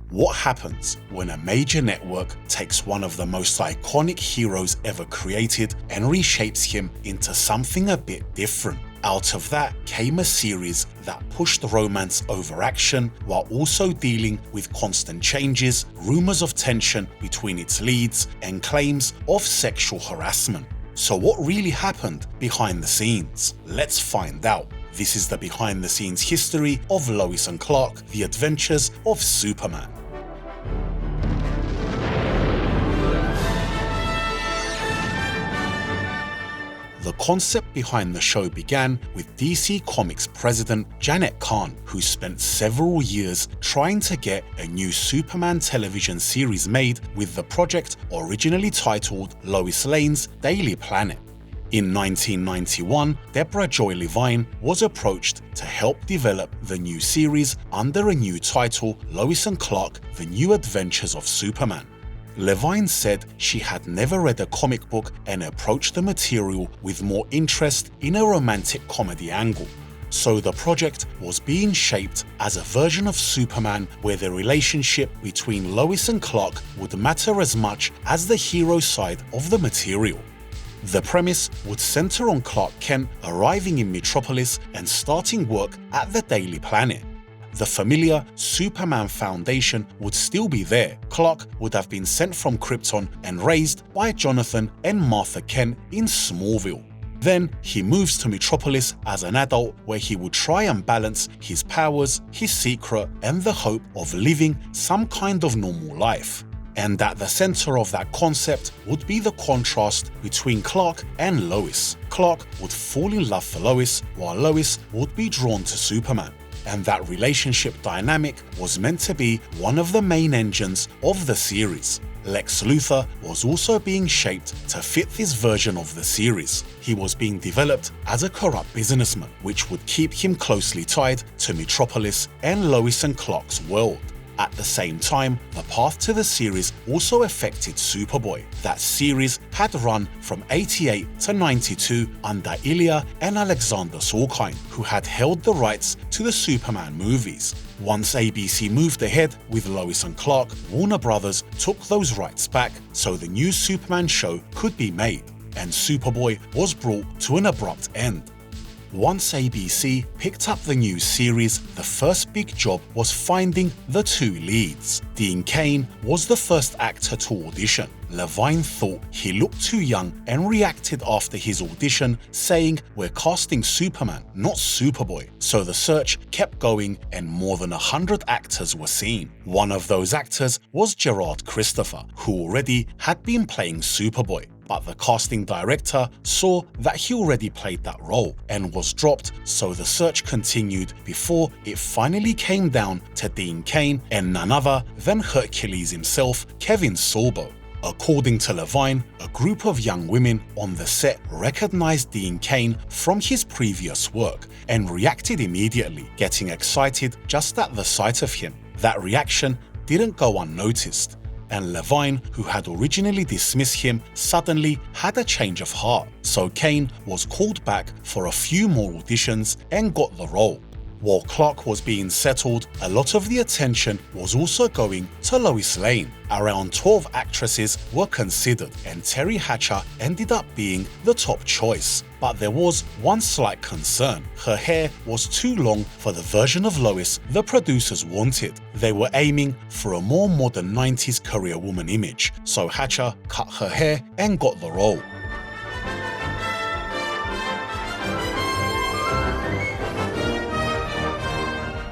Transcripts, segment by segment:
What happens when a major network takes one of the most iconic heroes ever created and reshapes him into something a bit different? Out of that came a series that pushed romance over action while also dealing with constant changes, rumors of tension between its leads, and claims of sexual harassment. So what really happened behind the scenes? Let's find out. This is the behind the scenes history of Lois and Clark, The Adventures of Superman. The concept behind the show began with DC Comics president Janet Kahn, who spent several years trying to get a new Superman television series made with the project originally titled Lois Lane's Daily Planet. In 1991, Deborah Joy Levine was approached to help develop the new series under a new title, Lois and Clark, The New Adventures of Superman. Levine said she had never read a comic book and approached the material with more interest in a romantic comedy angle. So the project was being shaped as a version of Superman where the relationship between Lois and Clark would matter as much as the hero side of the material. The premise would center on Clark Kent arriving in Metropolis and starting work at the Daily Planet. The familiar Superman Foundation would still be there. Clark would have been sent from Krypton and raised by Jonathan and Martha Kent in Smallville. Then he moves to Metropolis as an adult where he would try and balance his powers, his secret, and the hope of living some kind of normal life. And at the center of that concept would be the contrast between Clark and Lois. Clark would fall in love for Lois, while Lois would be drawn to Superman. And that relationship dynamic was meant to be one of the main engines of the series. Lex Luthor was also being shaped to fit this version of the series. He was being developed as a corrupt businessman, which would keep him closely tied to Metropolis and Lois and Clark's world. At the same time, the path to the series also affected Superboy. That series had run from 88 to 92 under Ilya and Alexander Sorkin, who had held the rights to the Superman movies. Once ABC moved ahead with Lois and Clark, Warner Brothers took those rights back so the new Superman show could be made, and Superboy was brought to an abrupt end. Once ABC picked up the new series, the first big job was finding the two leads. Dean Cain was the first actor to audition. Levine thought he looked too young and reacted after his audition, saying, "We're casting Superman, not Superboy." So the search kept going and more than 100 actors were seen. One of those actors was Gerard Christopher, who already had been playing Superboy. But the casting director saw that he already played that role and was dropped, so the search continued before it finally came down to Dean Cain and none other than Hercules himself, Kevin Sorbo. According to Levine, a group of young women on the set recognized Dean Cain from his previous work and reacted immediately, getting excited just at the sight of him. That reaction didn't go unnoticed, and Levine, who had originally dismissed him, suddenly had a change of heart. So Cain was called back for a few more auditions and got the role. While Clark was being settled, a lot of the attention was also going to Lois Lane. Around 12 actresses were considered, and Terry Hatcher ended up being the top choice. But there was one slight concern. Her hair was too long for the version of Lois the producers wanted. They were aiming for a more modern 90s career woman image, so Hatcher cut her hair and got the role.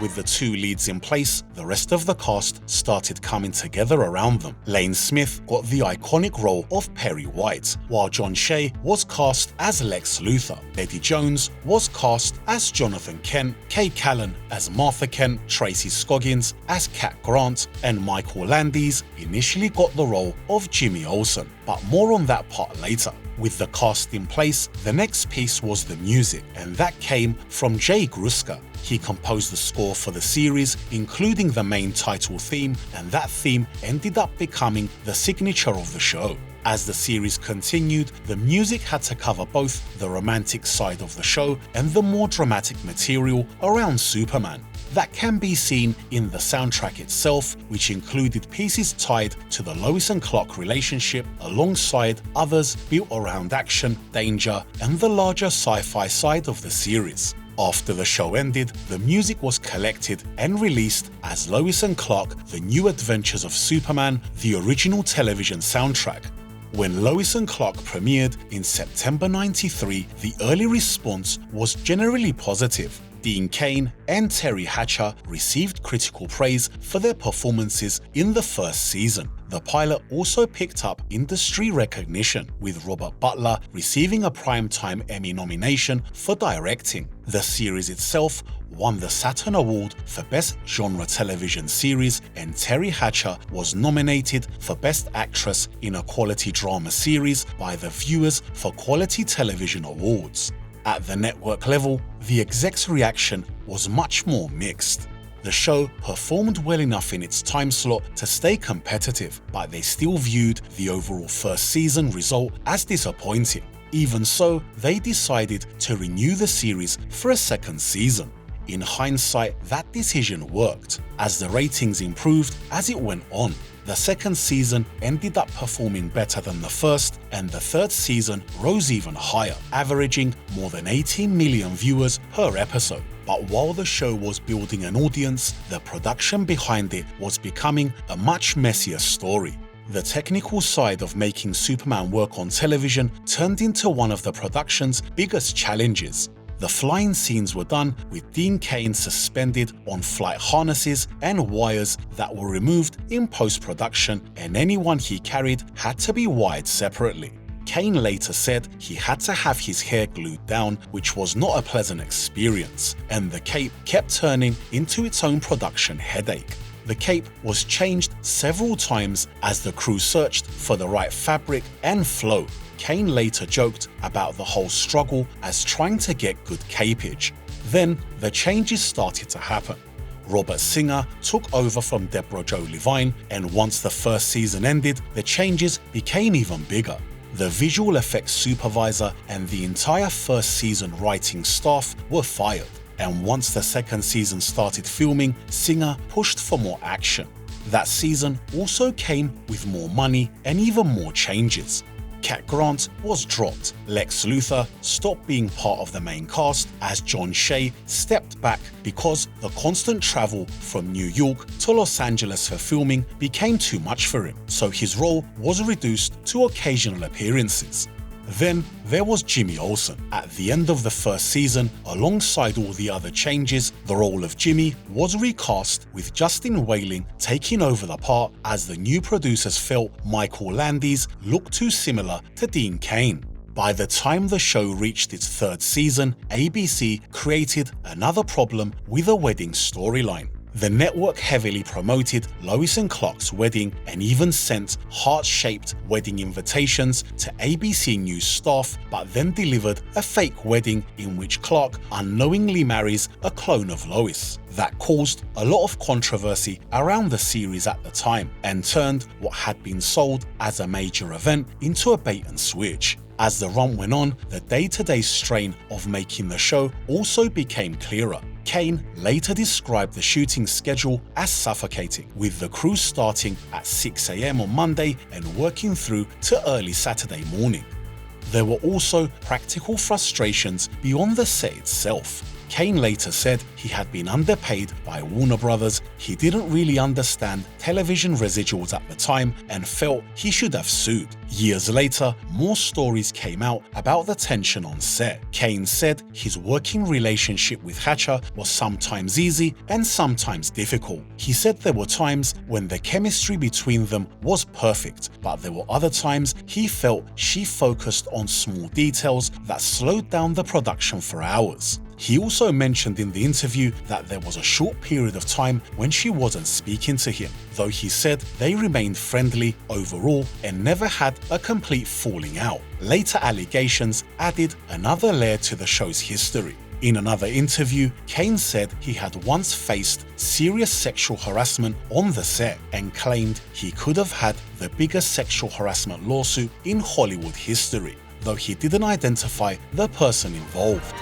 With the two leads in place, the rest of the cast started coming together around them. Lane Smith got the iconic role of Perry White, while John Shea was cast as Lex Luthor. Eddie Jones was cast as Jonathan Kent, Kay Callan as Martha Kent, Tracy Scoggins as Cat Grant, and Michael Landis initially got the role of Jimmy Olsen, but more on that part later. With the cast in place, the next piece was the music, and that came from Jay Gruska. He composed the score for the series, including the main title theme, and that theme ended up becoming the signature of the show. As the series continued, the music had to cover both the romantic side of the show and the more dramatic material around Superman. that can be seen in the soundtrack itself, which included pieces tied to the Lois and Clark relationship alongside others built around action, danger, and the larger sci-fi side of the series. After the show ended, the music was collected and released as Lois and Clark: The New Adventures of Superman, the original television soundtrack. When Lois and Clark premiered in September '93, the early response was generally positive. Dean Cain and Terry Hatcher received critical praise for their performances in the first season. The pilot also picked up industry recognition, with Robert Butler receiving a Primetime Emmy nomination for directing. The series itself won the Saturn Award for Best Genre Television Series, and Terry Hatcher was nominated for Best Actress in a Quality Drama Series by the Viewers for Quality Television Awards. At the network level, the execs' reaction was much more mixed. The show performed well enough in its time slot to stay competitive, but they still viewed the overall first season result as disappointing. Even so, they decided to renew the series for a second season. In hindsight, that decision worked, as the ratings improved as it went on. The second season ended up performing better than the first, and the third season rose even higher, averaging more than 18 million viewers per episode. But while the show was building an audience, the production behind it was becoming a much messier story. The technical side of making Superman work on television turned into one of the production's biggest challenges. The flying scenes were done with Dean Cain suspended on flight harnesses and wires that were removed in post-production, and anyone he carried had to be wired separately. Cain later said he had to have his hair glued down, which was not a pleasant experience, and the cape kept turning into its own production headache. The cape was changed several times as the crew searched for the right fabric and flow. Cain later joked about the whole struggle as trying to get good capage. Then the changes started to happen. Robert Singer took over from Deborah Jo Levine, and once the first season ended, the changes became even bigger. The visual effects supervisor and the entire first season writing staff were fired, and once the second season started filming, Singer pushed for more action. That season also came with more money and even more changes. Cat Grant was dropped. Lex Luthor stopped being part of the main cast as John Shea stepped back because the constant travel from New York to Los Angeles for filming became too much for him, so his role was reduced to occasional appearances. Then there was Jimmy Olsen. At the end of the first season, alongside all the other changes, the role of Jimmy was recast, with Justin Whaling taking over the part as the new producers felt Michael Landis looked too similar to Dean Cain. By the time the show reached its third season, ABC created another problem with a wedding storyline. The network heavily promoted Lois and Clark's wedding and even sent heart-shaped wedding invitations to ABC News staff, but then delivered a fake wedding in which Clark unknowingly marries a clone of Lois. That caused a lot of controversy around the series at the time and turned what had been sold as a major event into a bait and switch. As the run went on, the day-to-day strain of making the show also became clearer. Cain later described the shooting schedule as suffocating, with the crew starting at 6 a.m. on Monday and working through to early Saturday morning. There were also practical frustrations beyond the set itself. Cain later said he had been underpaid by Warner Brothers, he didn't really understand television residuals at the time, and felt he should have sued. Years later, more stories came out about the tension on set. Cain said his working relationship with Hatcher was sometimes easy and sometimes difficult. He said there were times when the chemistry between them was perfect, but there were other times he felt she focused on small details that slowed down the production for hours. He also mentioned in the interview that there was a short period of time when she wasn't speaking to him, though he said they remained friendly overall and never had a complete falling out. Later allegations added another layer to the show's history. In another interview, Cain said he had once faced serious sexual harassment on the set and claimed he could have had the biggest sexual harassment lawsuit in Hollywood history, though he didn't identify the person involved.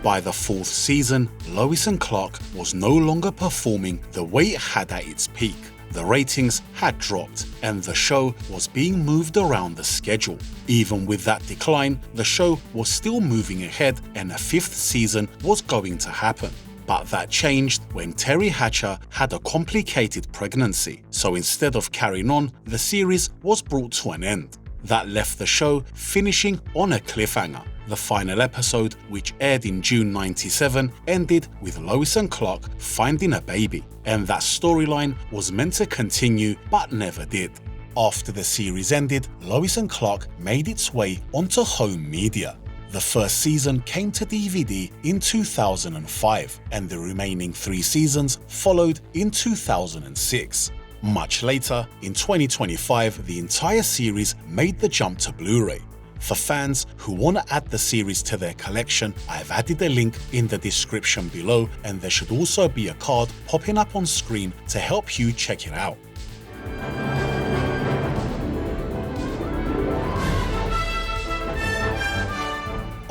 By the 4th season, Lois and Clark was no longer performing the way it had at its peak. The ratings had dropped, and the show was being moved around the schedule. Even with that decline, the show was still moving ahead and a 5th season was going to happen. But that changed when Terry Hatcher had a complicated pregnancy, so instead of carrying on, the series was brought to an end. That left the show finishing on a cliffhanger. The final episode, which aired in June '97, ended with Lois and Clark finding a baby, and that storyline was meant to continue but never did. After the series ended, Lois and Clark made its way onto home media. The first season came to DVD in 2005, and the remaining 3 seasons followed in 2006. Much later, in 2025, the entire series made the jump to Blu-ray. For fans who want to add the series to their collection, I've added a link in the description below, and there should also be a card popping up on screen to help you check it out.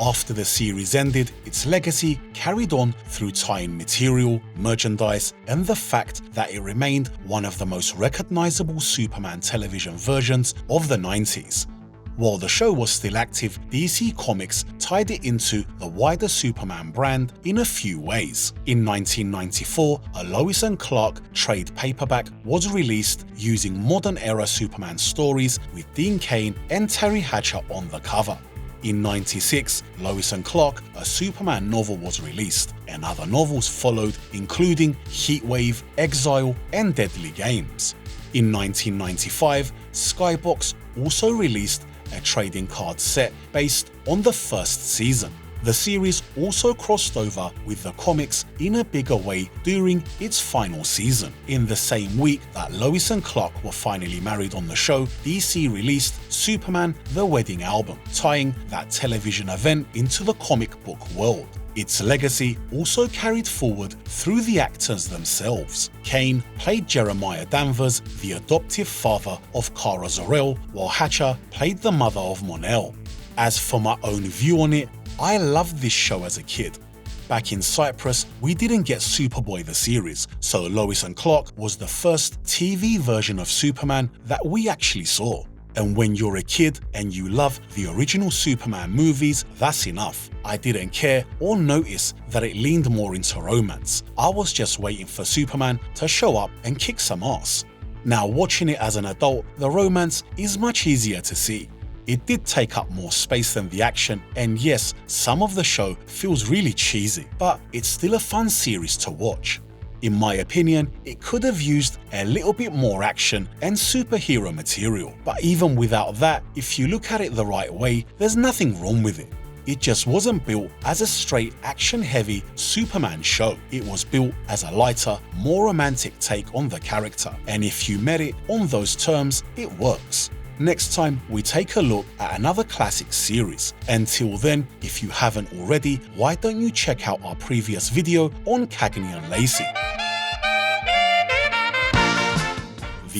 After the series ended, its legacy carried on through tie-in material, merchandise, and the fact that it remained one of the most recognizable Superman television versions of the 90s. While the show was still active, DC Comics tied it into the wider Superman brand in a few ways. In 1994, a Lois and Clark trade paperback was released using modern-era Superman stories with Dean Cain and Terry Hatcher on the cover. In '96, Lois and Clark, a Superman novel, was released, and other novels followed, including Heatwave, Exile, and Deadly Games. In 1995, Skybox also released a trading card set based on the first season. The series also crossed over with the comics in a bigger way during its final season. In the same week that Lois and Clark were finally married on the show, DC released Superman: The Wedding Album, tying that television event into the comic book world. Its legacy also carried forward through the actors themselves. Cain played Jeremiah Danvers, the adoptive father of Kara Zor-El, while Hatcher played the mother of Mon-El. As for my own view on it, I loved this show as a kid. Back in Cyprus, we didn't get Superboy the series, so Lois and Clark was the first TV version of Superman that we actually saw. And when you're a kid and you love the original Superman movies, that's enough. I didn't care or notice that it leaned more into romance. I was just waiting for Superman to show up and kick some ass. Now, watching it as an adult, the romance is much easier to see. It did take up more space than the action, and yes, some of the show feels really cheesy, but it's still a fun series to watch. In my opinion, it could have used a little bit more action and superhero material, but even without that, if you look at it the right way, there's nothing wrong with it. It just wasn't built as a straight action-heavy Superman show. It was built as a lighter, more romantic take on the character, and if you met it on those terms, it works. Next time, we take a look at another classic series. Until then, if you haven't already, why don't you check out our previous video on Cagney and Lacey.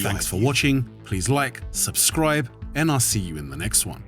Thanks for watching, please like, subscribe, and I'll see you in the next one.